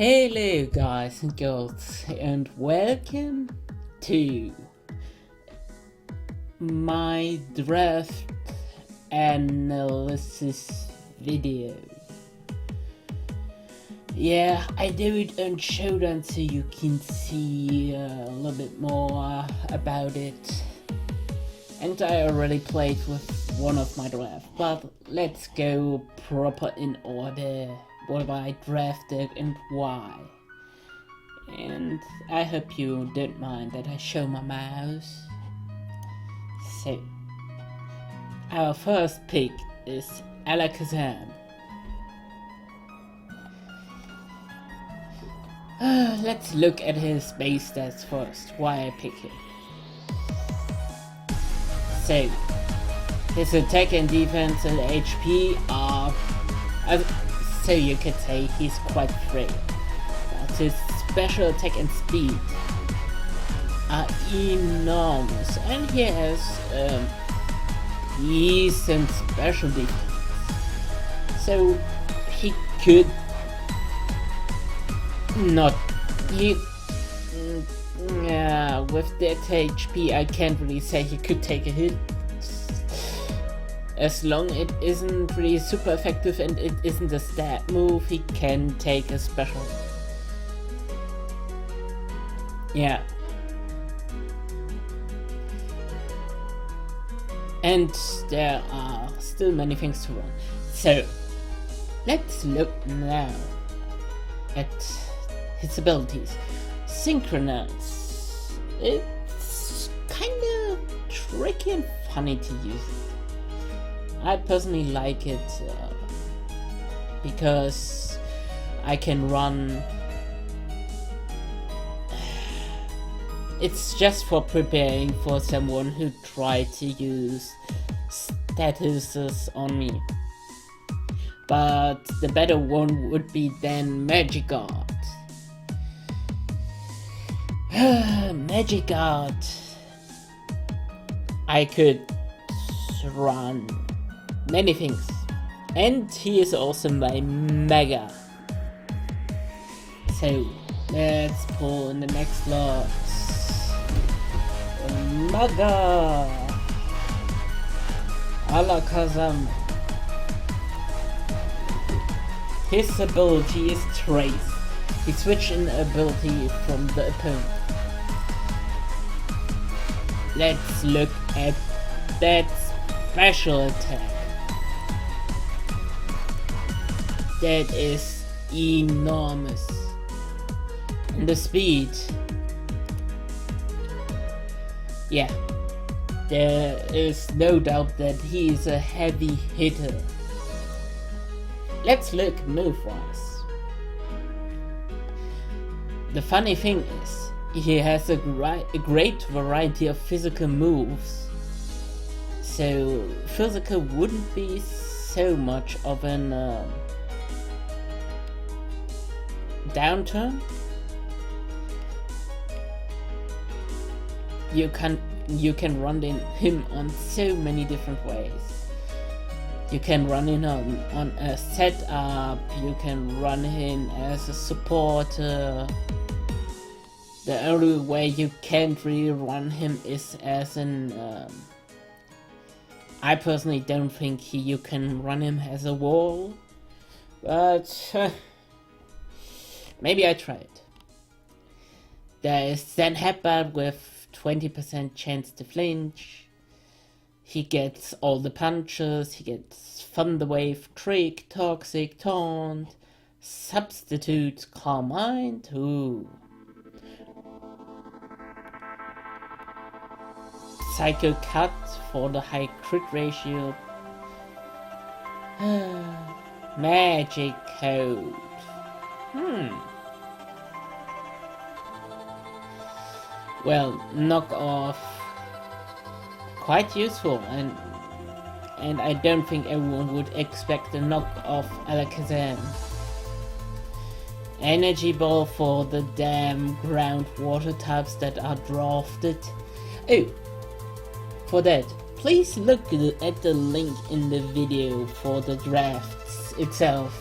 Hello guys and girls, and welcome to my draft analysis video. Yeah, I do it on Showdown so you can see a little bit more about it. And I already played with one of my drafts, but let's go proper in order. What I drafted and why. And I hope you don't mind that I show my mouse. So, our first pick is Alakazam. Let's look at his base stats first, why I pick him. So, his attack and defense and HP are, so you could say he's quite frail. But his special attack and speed are enormous, and he has decent special defense. So he could not. With that HP, I can't really say he could take a hit. As long it isn't really super effective and it isn't a stat move, he can take a special. Yeah. And there are still many things to run. So, let's look now at his abilities. Synchronize. It's kinda tricky and funny to use it. I personally like it because I can run. It's just for preparing for someone who tried to use statuses on me. But the better one would be then Magikarp. Magikarp. I could run many things, and he is also my Mega. So let's pull in the next lot. Mega Alakazam. His ability is Trace. He switched an ability from the opponent. Let's look at that special attack. That is enormous. And the speed. Yeah, there is no doubt that he is a heavy hitter. Let's look move-wise. The funny thing is, he has a great variety of physical moves. So physical wouldn't be so much of an downturn. You can run him on so many different ways. You can run him on a setup. You can run him as a supporter. The only way you can't really run him is as an. I personally don't think you can run him as a wall, but maybe I tried. There is Zen Headbutt with 20% chance to flinch. He gets all the punches. He gets Thunder Wave, Trick, Toxic, Taunt, Substitute, Calm Mind. Ooh. Psycho Cut for the high crit ratio. Magic Code. Well, knock off. Quite useful, and I don't think everyone would expect a knock off Alakazam. Energy Ball for the damn groundwater types that are drafted. Oh, for that, please look at the link in the video for the drafts itself.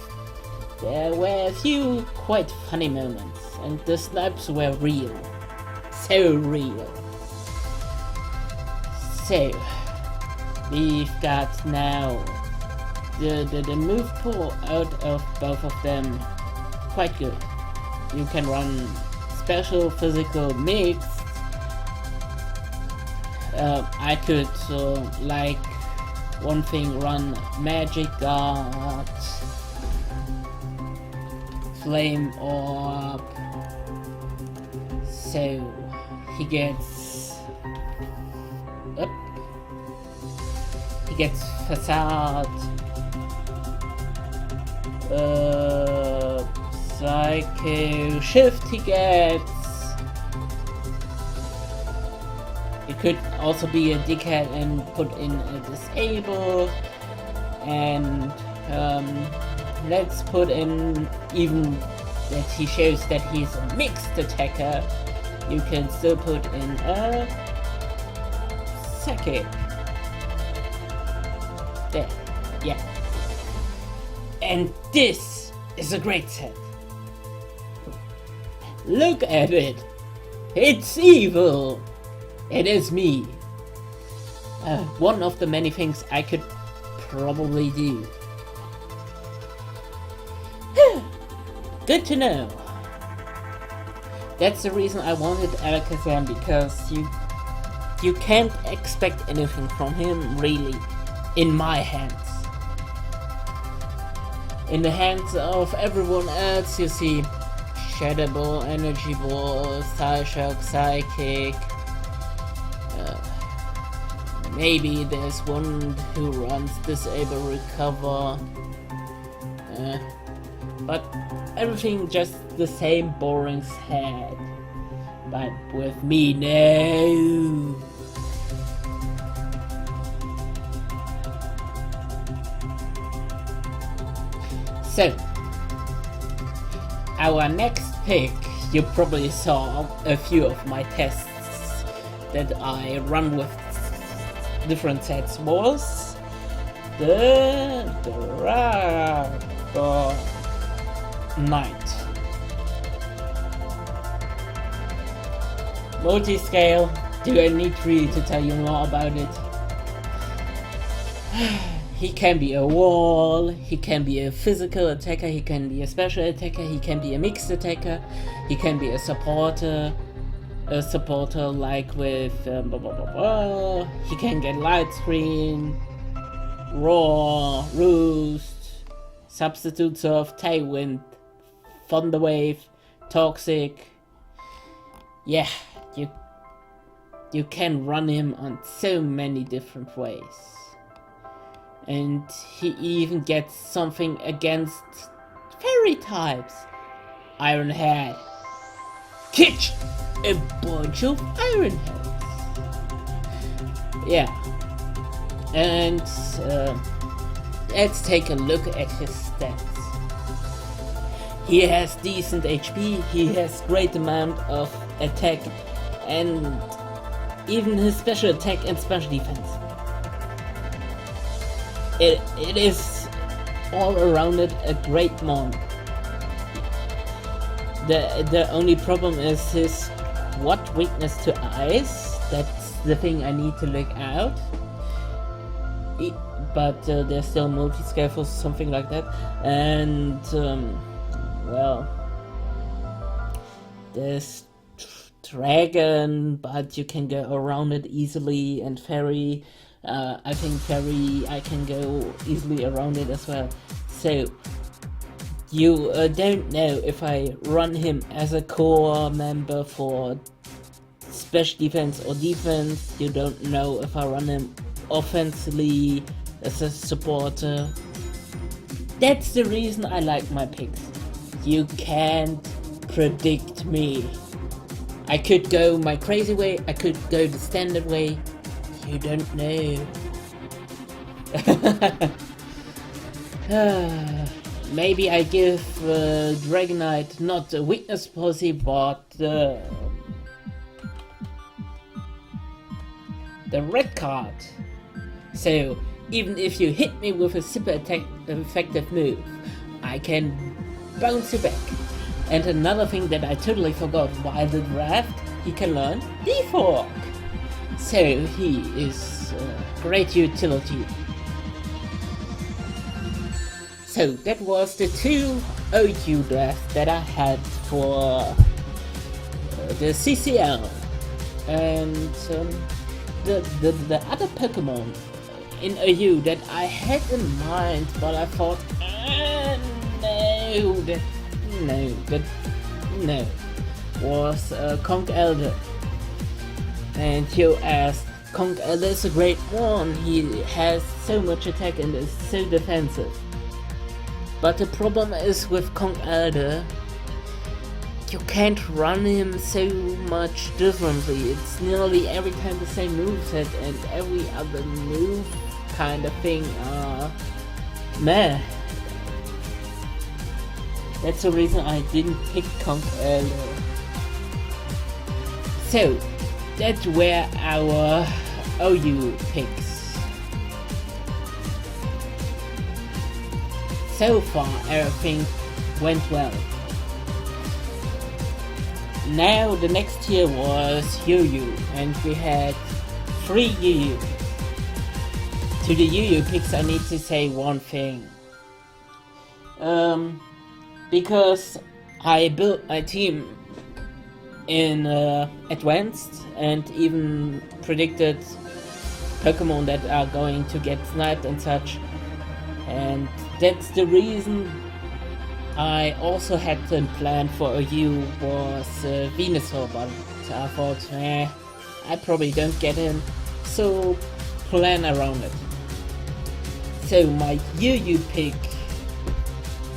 There were a few quite funny moments, and the snipes were real. So real. So, we've got now the move pool out of both of them quite good. You can run special, physical, mixed. I could, like one thing, run magic guard, flame orb, so he gets up, he gets facade, psycho shift he gets. It could also be a dickhead and put in a disable, and let's put in, even that he shows that he's a mixed attacker, you can still put in a psychic. There, yeah. And this is a great set. Look at it. It's evil. It is me. One of the many things I could probably do. Good to know. That's the reason I wanted Alakazam, because you can't expect anything from him, really, in my hands. In the hands of everyone else, you see Shadow Ball, Energy Ball, Psyshock, Psychic. Maybe there's one who runs Disable Recover. But everything just the same boring head. But with me, no. So, our next pick, you probably saw a few of my tests that I run with different sets, was the Dragon Knight. Multi-scale, do I need really to tell you more about it? He can be a wall, he can be a physical attacker, he can be a special attacker, he can be a mixed attacker, he can be a supporter like with he can get light screen, roar, roost, substitutes of Tailwind, Thunderwave, Toxic. Yeah, you can run him on so many different ways. And he even gets something against fairy types. Iron Head. Catch a bunch of Iron Heads. Yeah. And let's take a look at his stats. He has decent HP, he has great amount of attack, and even his special attack and special defense. It is all around it a great mon. The only problem is his weakness to ice. That's the thing I need to look out. But there's still multi-scale for something like that. And well, there's dragon, but you can go around it easily, and fairy. I think fairy, I can go easily around it as well. So you don't know if I run him as a core member for special defense or defense. You don't know if I run him offensively as a supporter. That's the reason I like my picks. You can't predict me. I could go my crazy way, I could go the standard way. You don't know. Maybe I give Dragonite not a weakness policy, but the red card. So even if you hit me with a super effective move, I can bouncy back. And another thing that I totally forgot while the draft, he can learn Defog. So he is great utility. So that was the 2 OU drafts that I had for the CCL. And the other Pokemon in OU that I had in mind, but I thought, no, was Conch Elder. And you asked, Conch Elder is a great one, he has so much attack and is so defensive. But the problem is with Conch Elder, you can't run him so much differently. It's nearly every time the same moveset, and every other move kind of thing are meh. That's the reason I didn't pick Conch Elder. So that's where our OU picks. So far everything went well. Now the next tier was UU, and we had 3 UU. To the UU picks I need to say one thing. Because I built my team in Advanced and even predicted Pokemon that are going to get sniped and such, and that's the reason I also had the plan for OU was Venusaur, but I thought, I probably don't get him, so plan around it. So my UU pick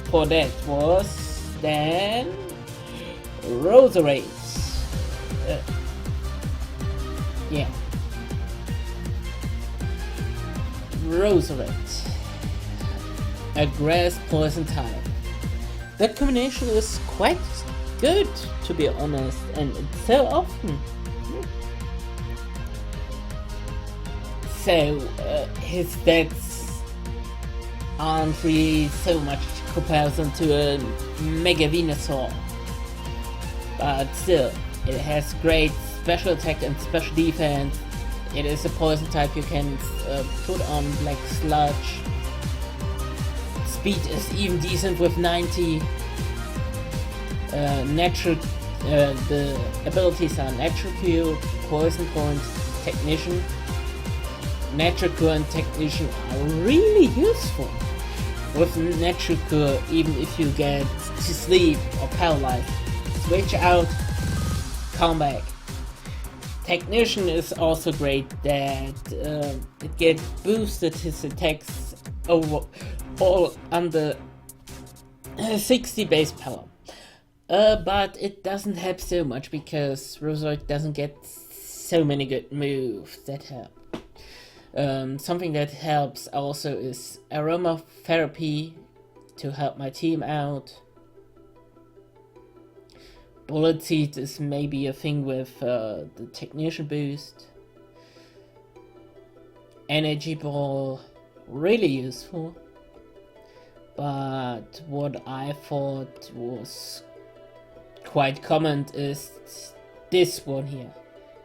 for that was then Roserade. Yeah, Roserade, a grass poison type. That combination is quite good, to be honest, and it's so often. So his stats aren't really so much comparison to a Mega Venusaur, but still, it has great special attack and special defense. It is a poison type you can put on like Sludge. Speed is even decent with 90. Natural, the abilities are Natural Cure, Poison Point, Technician. Natural Cure and Technician are really useful. With Natural Cure, even if you get to sleep or paralyzed, switch out, come back. Technician is also great that it gets boosted his attacks over all under 60 base power. But it doesn't help so much because Roserade doesn't get so many good moves that help. Something that helps also is Aromatherapy to help my team out. Bullet Seed is maybe a thing with the Technician boost. Energy Ball, really useful. But what I thought was quite common is this one here,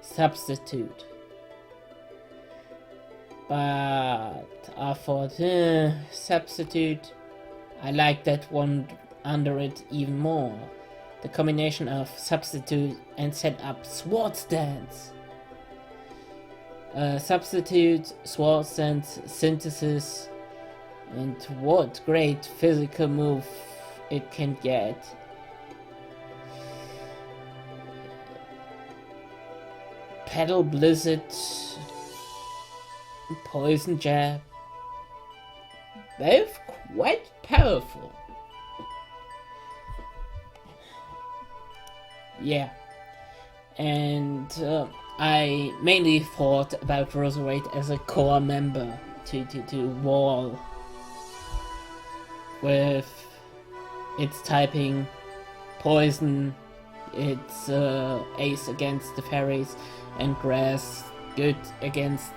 Substitute. But I thought, Substitute, I like that one under it even more. The combination of Substitute and set up Sword Stance. Substitute, Sword Stance, Synthesis, and what great physical move it can get. Petal Blizzard, Poison Jab, both quite powerful. Yeah, and I mainly thought about Roserade as a core member to wall with its typing, poison, its ace against the fairies, and grass good against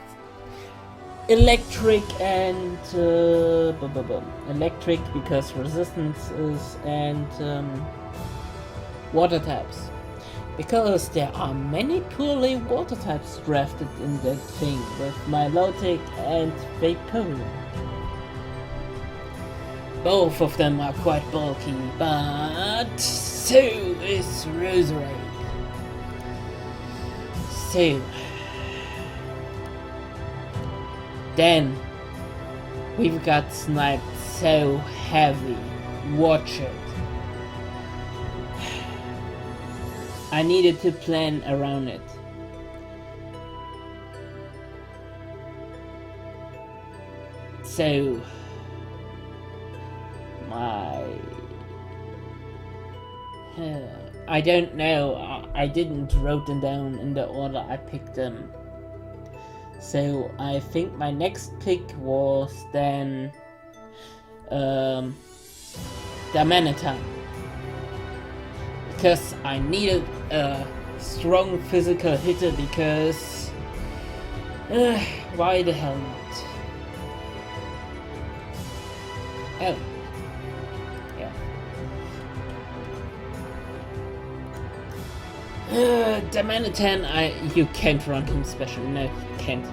electric and electric because resistances and water types. Because there are many poorly water types drafted in that thing with Milotic and Vaporeon. Both of them are quite bulky, but so is Roserade. So then we've got sniped so heavy. Watch it. I needed to plan around it. So I don't know, I didn't wrote them down in the order I picked them. So I think my next pick was then Draftanalysis, because I needed a strong physical hitter, because why the hell not? Oh. Draftanalysis, you can't run him special. No, can't.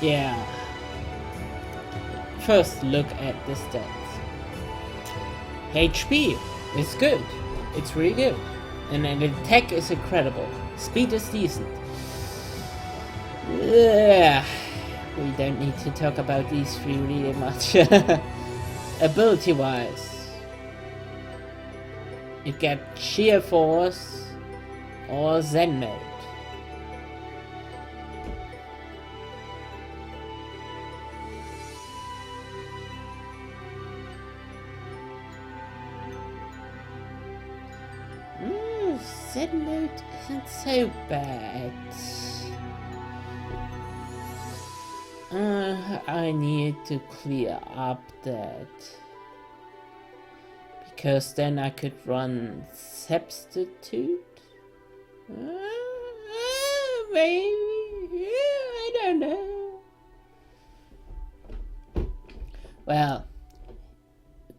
Yeah. First look at the stats. HP is good. It's really good. And then the attack is incredible. Speed is decent. Yeah. We don't need to talk about these three really much. Ability wise, you get Sheer Force or Zen Mode. Zen Mode isn't so bad. I need to clear up that, because then I could run Substitute. Maybe, I don't know. Well,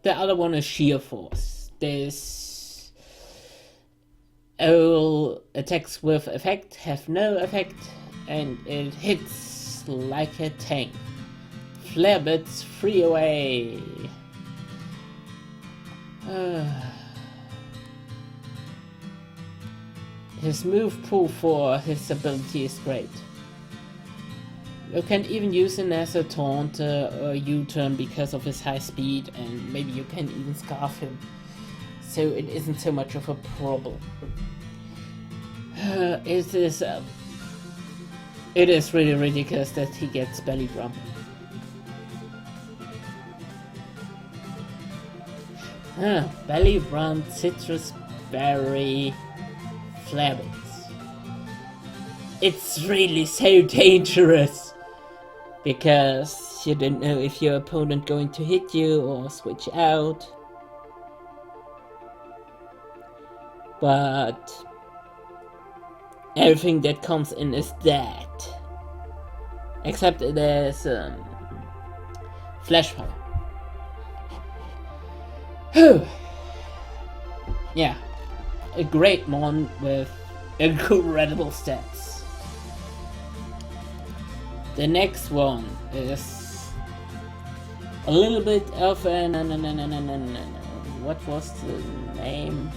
the other one is Sheer Force. This all attacks with effect have no effect, and it hits like a tank. Flare bits free away. His move pool for his ability is great. You can even use him as a taunt or U-turn because of his high speed, and maybe you can even scarf him, so it isn't so much of a problem. It is really ridiculous that he gets belly drum. Belly drum, citrus berry, flabits. It's really so dangerous, because you don't know if your opponent going to hit you or switch out. But everything that comes in is that. Except there's Flash Fire. Yeah. A great mon with incredible stats. The next one is a little bit of an what was the name?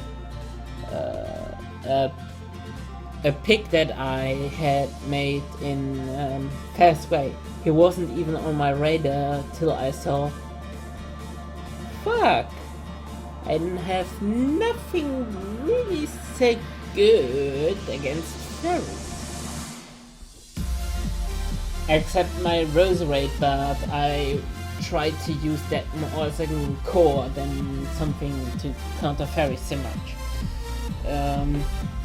A pick that I had made in Fast Way. He wasn't even on my radar till I saw. Fuck! I didn't have nothing really so good against fairies. Except my Roserade, but I tried to use that more as a core than something to counter fairies so much.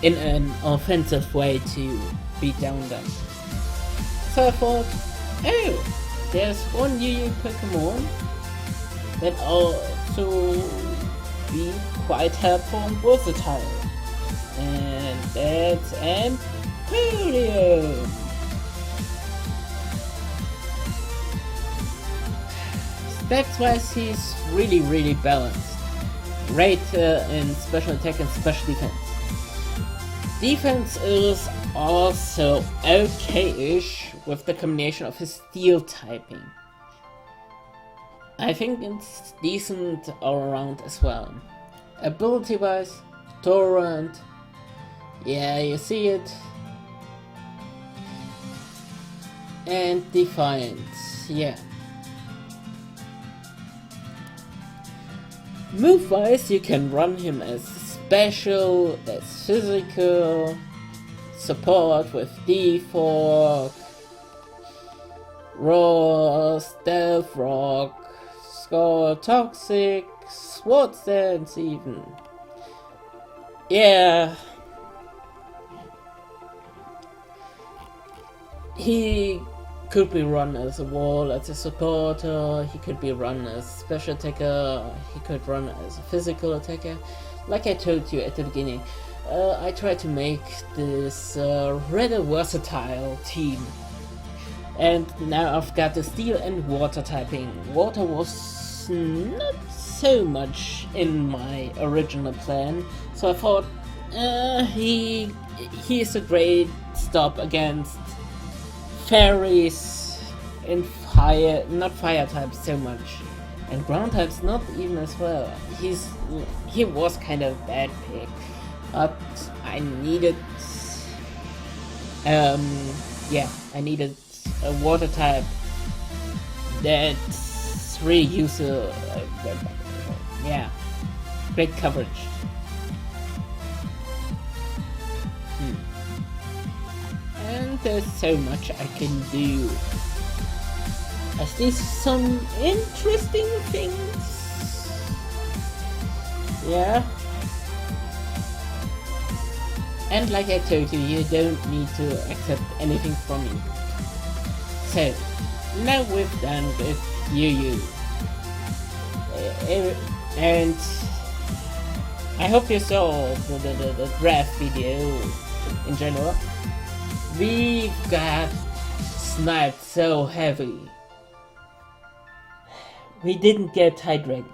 In an offensive way to beat down them. So I thought, oh, there's one new Pokemon that also be quite helpful and versatile. That's Empyrean. Stats-wise, he's really balanced. Great in special attack and special defense. Defense is also okay-ish with the combination of his steel typing. I think it's decent all around as well. Ability-wise, Torrent, yeah, you see it. And Defiance, yeah. Move-wise, you can run him as special, as physical, support with Defog, Raw, Stealth Rock, Score Toxic, Sword Stance even. Yeah. He could be run as a wall, as a supporter, he could be run as a special attacker, he could run as a physical attacker. Like I told you at the beginning, I tried to make this rather versatile team. And now I've got the steel and water typing. Water was not so much in my original plan, so I thought he is a great stop against fairies and fire, not fire types so much, and ground types not even as well. He was kind of a bad pick, but I needed I needed a water type that really uses great coverage. And there's so much I can do. I see some interesting things. Yeah. And like I told you, you don't need to accept anything from me. So, now we're done with you. And I hope you saw the draft video in general. We got sniped so heavy. We didn't get High Dragon.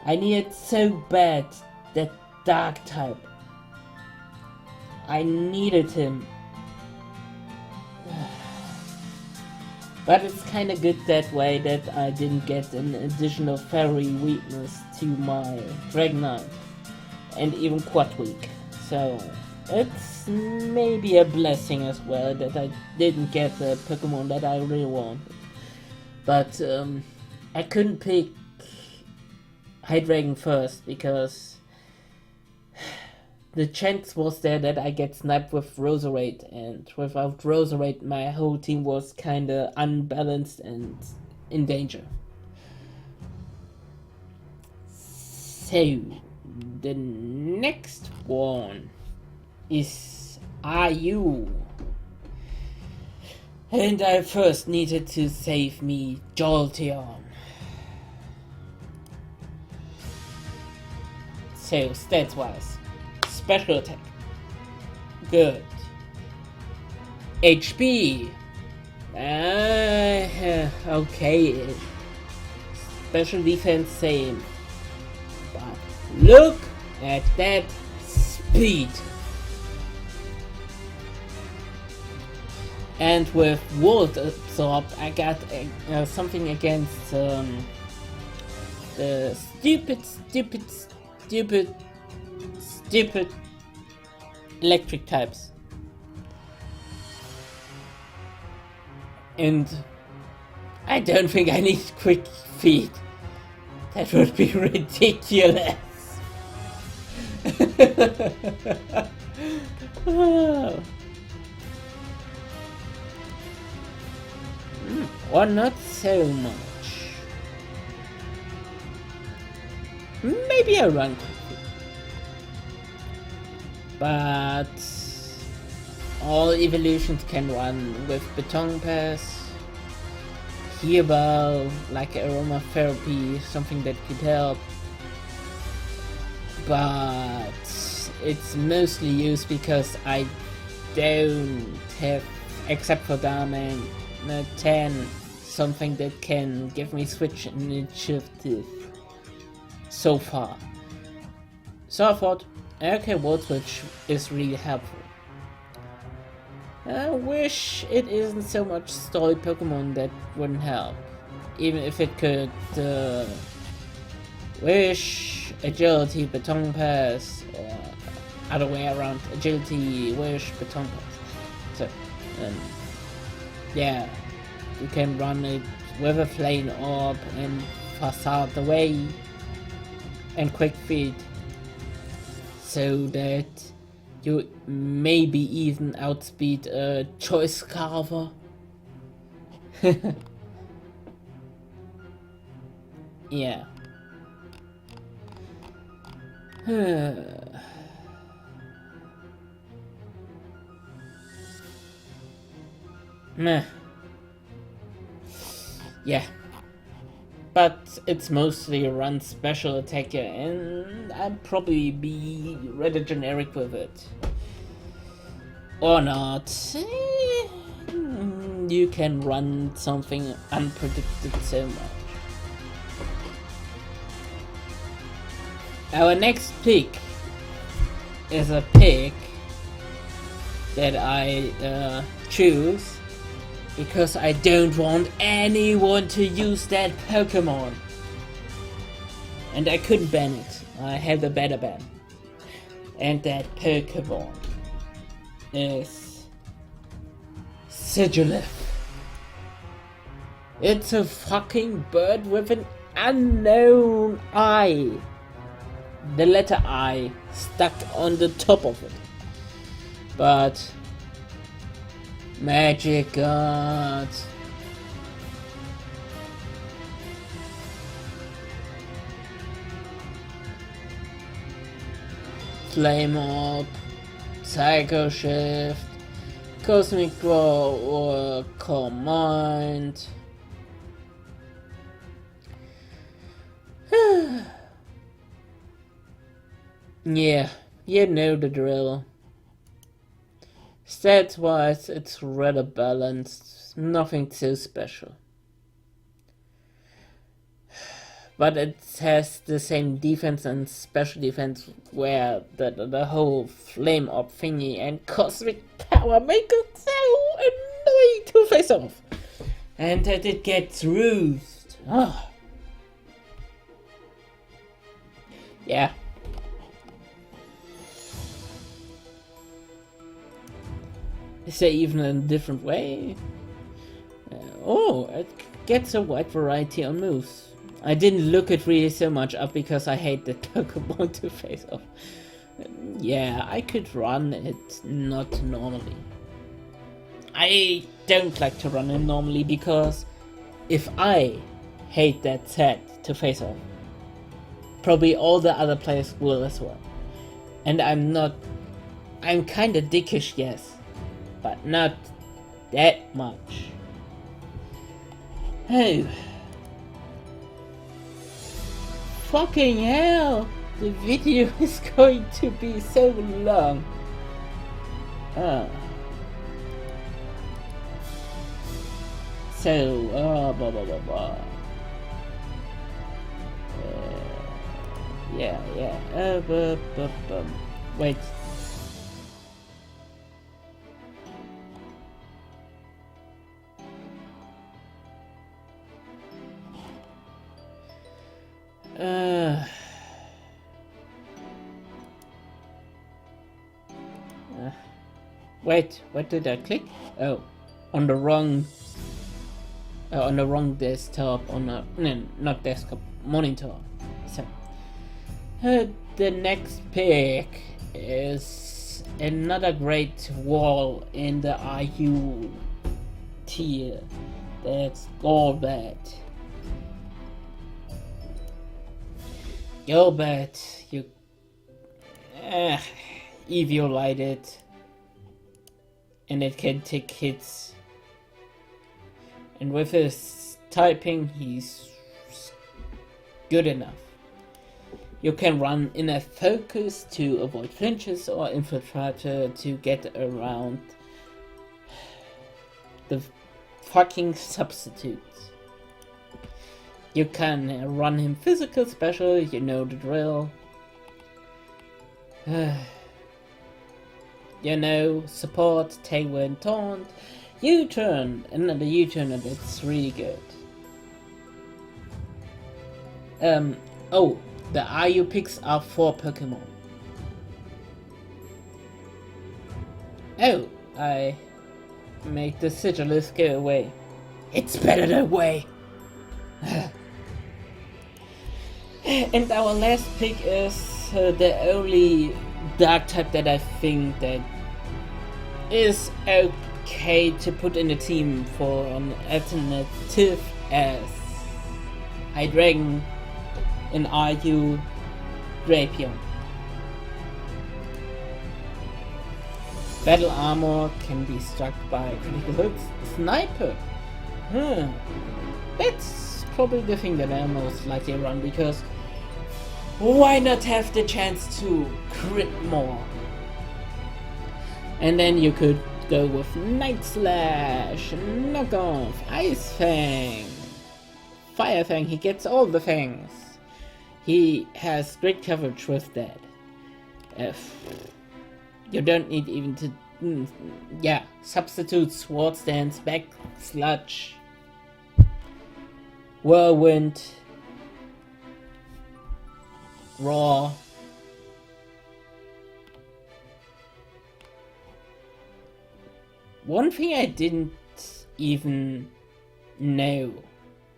I needed so bad that dark type. I needed him. But it's kinda good that way that I didn't get an additional fairy weakness to my Dragonite. And even Quad weak. So it's maybe a blessing as well that I didn't get the Pokemon that I really wanted. But I couldn't pick Hydreigon first because the chance was there that I get sniped with Roserade, and without Roserade my whole team was kinda unbalanced and in danger. So the next one is Ayu. And I first needed to save me Jolteon. So stats wise, special attack, good. HP, okay. Special defense, same. But look at that speed. And with Volt Absorb, I got something against the stupid electric types. And I don't think I need quick feet. That would be ridiculous. Or not so much. Maybe a run. But all evolutions can run with Baton Pass, Herbal, like aromatherapy, something that could help. But it's mostly used because I don't have, except for Diamond 10, something that can give me switch initiative so far. So I thought, okay, World Switch is really helpful. I wish it isn't so much story Pokemon that wouldn't help. Even if it could wish, agility, baton pass, or other way around, agility, wish, baton pass. So, yeah, you can run it with a flame orb and facade away and quick feed, so that you maybe even outspeed a choice carver. Yeah. Meh. Yeah. But it's mostly run special attacker, and I'll probably be rather generic with it. Or not. You can run something unpredicted so much. Our next pick is a pick that I choose because I don't want anyone to use that Pokemon. And I couldn't ban it. I have a better ban. And that Pokemon is Sigilif. It's a fucking bird with an unknown eye. The letter I stuck on the top of it. But magic god. Flame Orb, Psycho Shift, Cosmic Draw, or Calm Mind. Yeah, you know the drill. Stats wise, it's rather balanced, nothing too special. But it has the same defense and special defense, where the whole flame orb thingy and cosmic power make it so annoying to face off. And that it gets roofed. Oh. Yeah. Is there even a different way? Oh, it gets a wide variety on moves. I didn't look it really so much up because I hate the Pokemon to face off. Yeah, I could run it not normally. I don't like to run it normally because if I hate that set to face off, probably all the other players will as well. And I'm kinda dickish, yes, but not that much. Oh. Fucking hell! The video is going to be so long. So, blah blah blah blah. Yeah. Wait. Wait, what did I click? Oh, on the wrong desktop, no, not desktop, monitor. So, the next pick is another great wall in the RU tier. That's Golbat. Golbat, you Eviolite it, and it can take hits. And with his typing, he's good enough. You can run in a focus to avoid flinches or infiltrator to get around the fucking substitutes. You can run him physical special, you know the drill. You know, support, tailwind, taunt, U-turn, another U-turn, and it's really good. Oh, the RU picks are 4 Pokemon. Oh, I made the sigillus go away. It's better that way. And our last pick is the only dark type that I think that is okay to put in a team for an alternative as Hydreigon in RU Drapion. Battle armor can be struck by critical hits. Sniper. That's probably the thing that I most likely run, because why not have the chance to crit more? And then you could go with Night Slash, Knock Off, Ice Fang, Fire Fang. He gets all the fangs. He has great coverage with that. You don't need even to... substitute Sword Stance, Back Sludge, Whirlwind, Raw. One thing I didn't even know,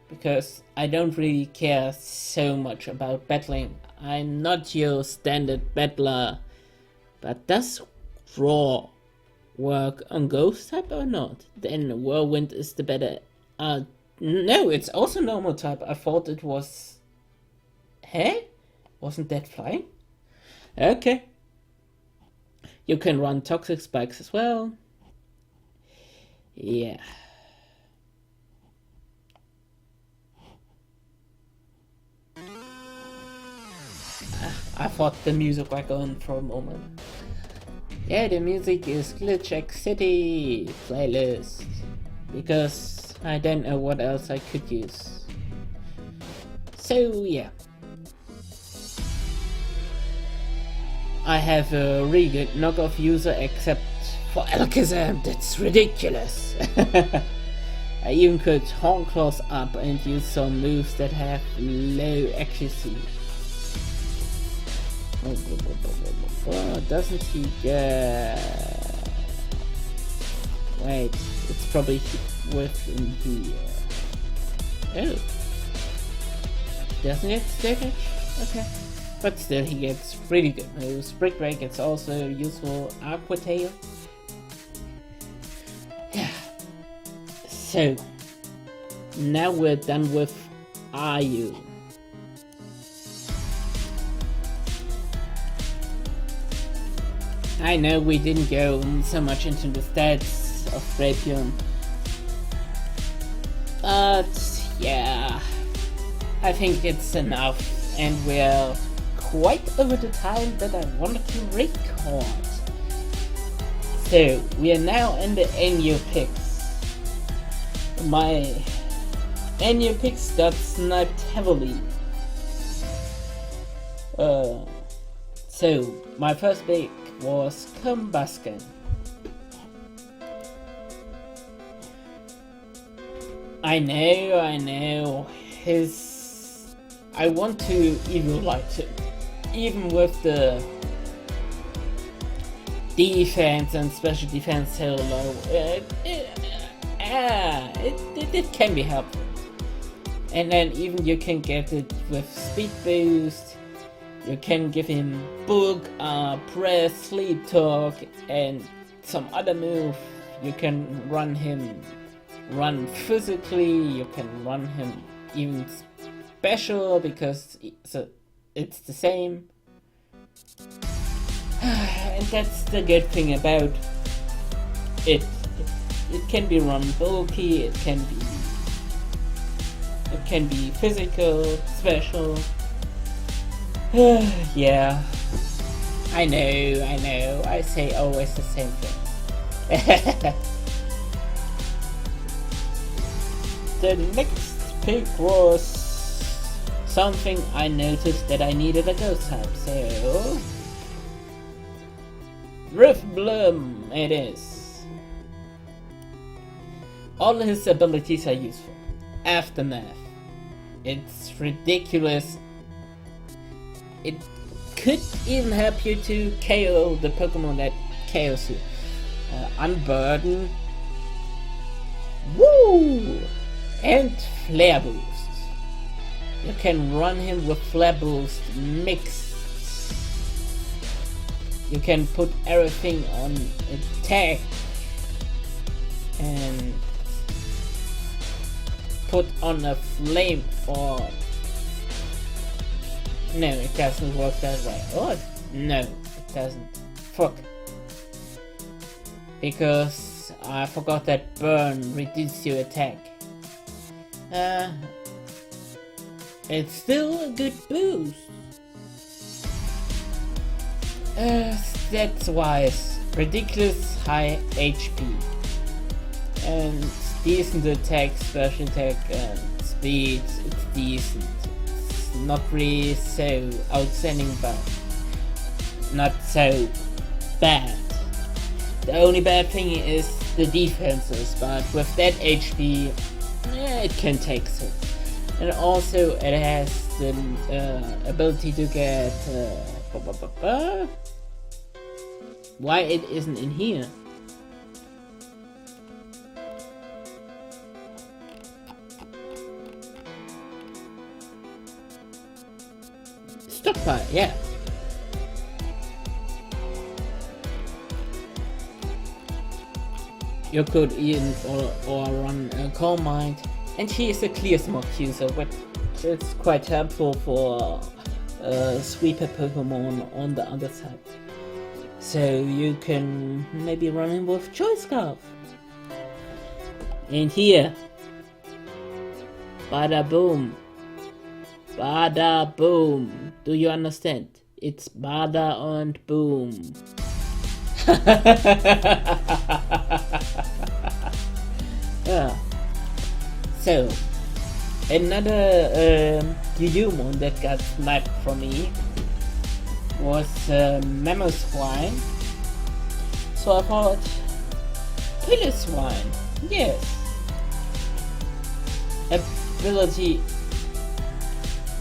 because I don't really care so much about battling. I'm not your standard battler. But does Raw work on Ghost type or not? Then Whirlwind is the better... no, it's also normal type. I thought it was... Hey? Wasn't that flying? Okay. You can run Toxic Spikes as well. Yeah. I thought the music was going for a moment. Yeah, the music is Glitch City playlist, because I don't know what else I could use. So yeah. I have a really good knockoff user, except for Alakazam. That's ridiculous. I even could Horn Claws up and use some moves that have low accuracy. Doesn't he get... Wait, it's probably within here. Oh. Doesn't get damage? Okay. But still, he gets really good moves. Brick Break, it's also useful. Aqua Tail. Yeah. So, now we're done with RU. I know we didn't go so much into the stats of Drapion, but yeah, I think it's enough, and we're quite over the time that I wanted to record. So, we are now in the annual picks. My annual picks got sniped heavily. So, my first pick was Combusken. I know, I want to Eviolite it, even with the defense and special defense so low. It can be helpful. And then even you can get it with speed boost. You can give him Bulk, Press, Sleep Talk, and some other move. You can run physically, you can run him even special, because it's the same. And that's the good thing about it. It can be run bulky, it can be physical, special. Yeah, I know, I say always the same thing. The next pick was something I noticed that I needed a ghost type, so Riftbloom it is. All his abilities are useful. Aftermath. It's ridiculous. It could even help you to KO the Pokemon that KOs you. Unburden. Woo! And Flare Boost. You can run him with Flare Boost mixed. You can put everything on attack and put on a flame or no, it doesn't work that way. Oh no, it doesn't. Fuck. Because I forgot that burn reduces your attack. It's still a good boost. Stats wise, ridiculous high HP and decent attack, special attack, and speed. It's decent. It's not really so outstanding, but not so bad. The only bad thing is the defenses, but with that HP, it can take it. And also, it has the ability to get. Why it isn't in here? Stockpile, yeah. You could even or run a Coal Mine, and she is a clear smoke user, which is quite helpful for sweeper Pokemon on the other side. So you can maybe run him with Choice Scarf. And here, bada boom, bada boom. Do you understand? It's bada and boom. Yeah. So another Digimon that got sniped from me was Mamoswine. So I thought, Piloswine, yes. Ability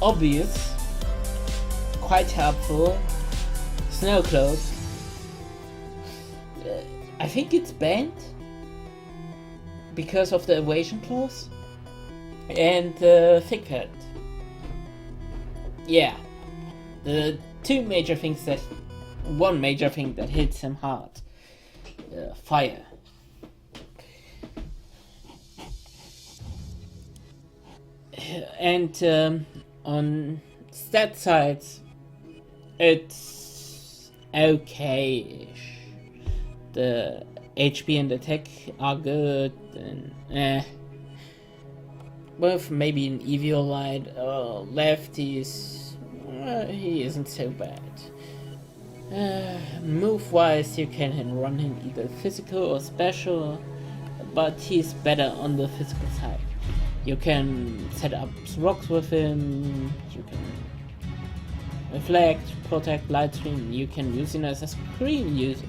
obvious, quite helpful. Snow Cloak. I think it's banned because of the evasion clause and Thick Head. Yeah, the one major thing that hits him hard. Fire. And on stat side, it's okay-ish. The HP and attack are good, and with maybe an Eviolite or lefties, he isn't so bad. Move wise, you can run him either physical or special, but he's better on the physical side. You can set up rocks with him, you can reflect, protect, light screen, you can use him as a screen user.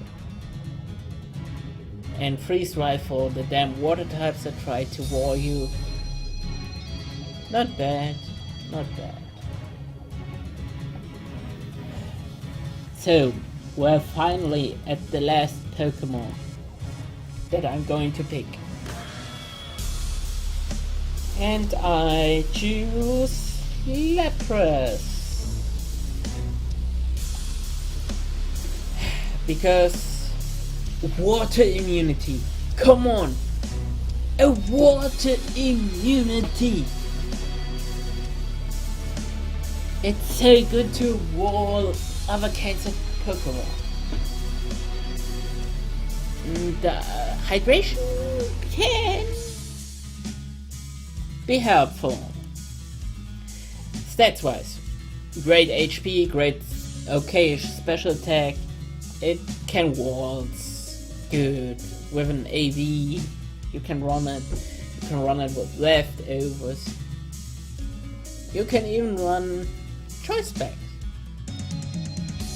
And freeze dry for the damn water types that try to war you. Not bad, not bad. So, we're finally at the last Pokemon that I'm going to pick. And I choose Lapras. Because water immunity. Come on! A water immunity! It's so good to wall other kinds of Pokemon. The hydration can be helpful. Stats wise, great HP, great okay special attack. It can waltz good with an AV. You can run it. You can run it with leftovers. You can even run choice specs.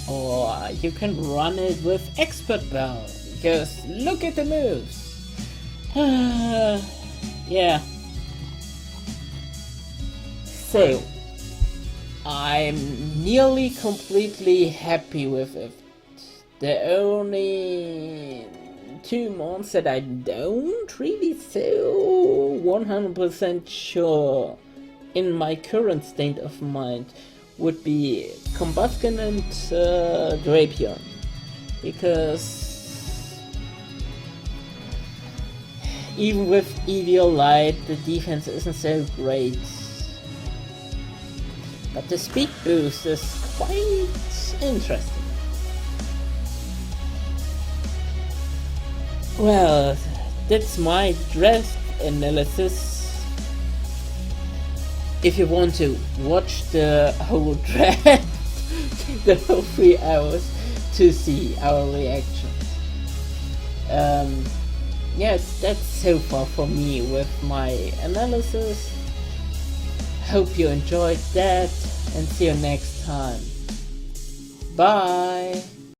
Or you can run it with expert bell, because look at the moves. Yeah. So, I'm nearly completely happy with it. The only 2 months that I don't really feel 100% sure in my current state of mind would be Combustion and Drapion, because even with EVO Light the defense isn't so great, but the speed boost is quite interesting. Well, that's my draft analysis. If you want to watch the whole draft, the whole 3 hours to see our reactions. Yes, that's so far for me with my analysis. Hope you enjoyed that, and see you next time. Bye!